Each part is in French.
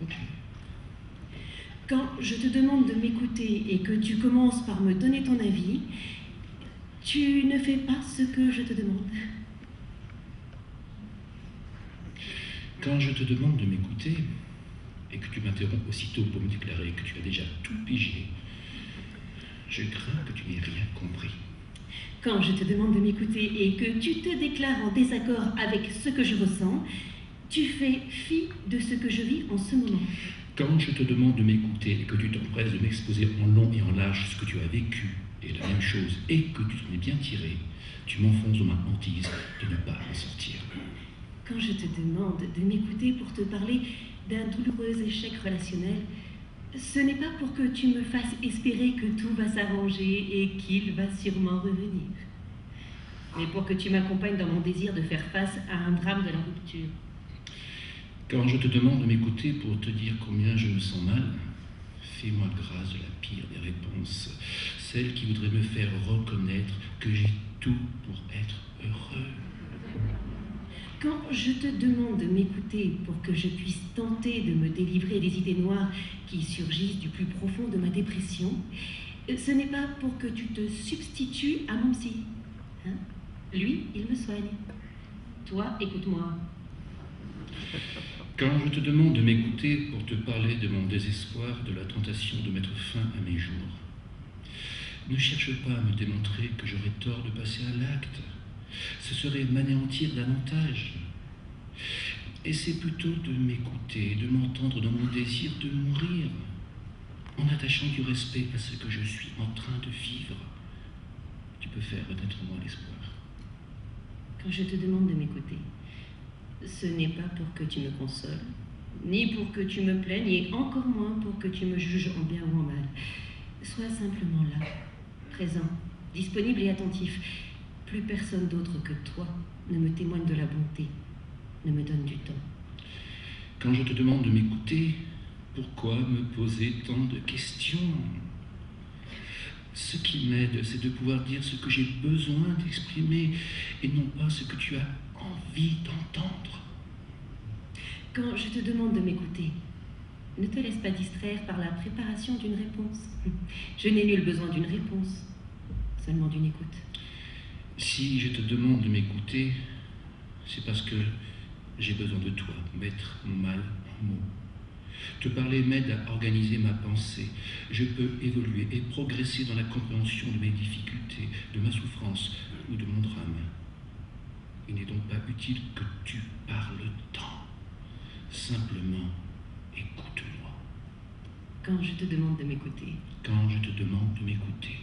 Ok. Quand je te demande de m'écouter et que tu commences par me donner ton avis, tu ne fais pas ce que je te demande. Quand je te demande de m'écouter et que tu m'interromps aussitôt pour me déclarer que tu as déjà tout pigé, je crains que tu n'aies rien compris. Quand je te demande de m'écouter et que tu te déclares en désaccord avec ce que je ressens, tu fais fi de ce que je vis en ce moment. Quand je te demande de m'écouter et que tu t'empresses de m'exposer en long et en large ce que tu as vécu et la même chose et que tu t'en es bien tiré, tu m'enfonces dans ma hantise de ne pas en sortir. Quand je te demande de m'écouter pour te parler d'un douloureux échec relationnel, ce n'est pas pour que tu me fasses espérer que tout va s'arranger et qu'il va sûrement revenir, mais pour que tu m'accompagnes dans mon désir de faire face à un drame de la rupture. Quand je te demande de m'écouter pour te dire combien je me sens mal, fais-moi grâce de la pire des réponses, celle qui voudrait me faire reconnaître que j'ai tout pour être heureux. Quand je te demande de m'écouter pour que je puisse tenter de me délivrer des idées noires qui surgissent du plus profond de ma dépression, ce n'est pas pour que tu te substitues à mon psy. Hein? Lui, il me soigne. Toi, écoute-moi. Quand je te demande de m'écouter pour te parler de mon désespoir, de la tentation de mettre fin à mes jours, ne cherche pas à me démontrer que j'aurais tort de passer à l'acte. Ce serait m'anéantir davantage. Essaie plutôt de m'écouter, de m'entendre dans mon désir de mourir, en attachant du respect à ce que je suis en train de vivre. Tu peux faire renaître en moi l'espoir. Quand je te demande de m'écouter, ce n'est pas pour que tu me consoles, ni pour que tu me plaignes, et encore moins pour que tu me juges en bien ou en mal. Sois simplement là, présent, disponible et attentif. Plus personne d'autre que toi ne me témoigne de la bonté, ne me donne du temps. Quand je te demande de m'écouter, pourquoi me poser tant de questions? Ce qui m'aide, c'est de pouvoir dire ce que j'ai besoin d'exprimer et non pas ce que tu as envie d'entendre. Quand je te demande de m'écouter, ne te laisse pas distraire par la préparation d'une réponse. Je n'ai nul besoin d'une réponse, seulement d'une écoute. Si je te demande de m'écouter, c'est parce que j'ai besoin de toi, mettre mon mal en mots. Te parler m'aide à organiser ma pensée. Je peux évoluer et progresser dans la compréhension de mes difficultés, de ma souffrance ou de mon drame. Il n'est donc pas utile que tu parles tant. Simplement, écoute-moi. Quand je te demande de m'écouter. Quand je te demande de m'écouter.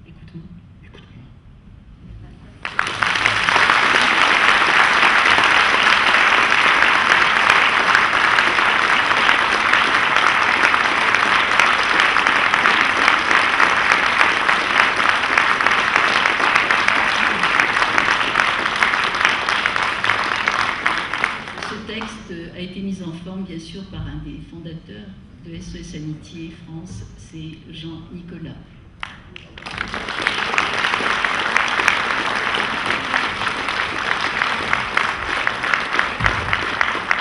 Écoute-moi. Écoute-moi. Ce texte a été mis en forme, bien sûr, par un des fondateurs de SOS Amitié France, c'est Jean Nicolas.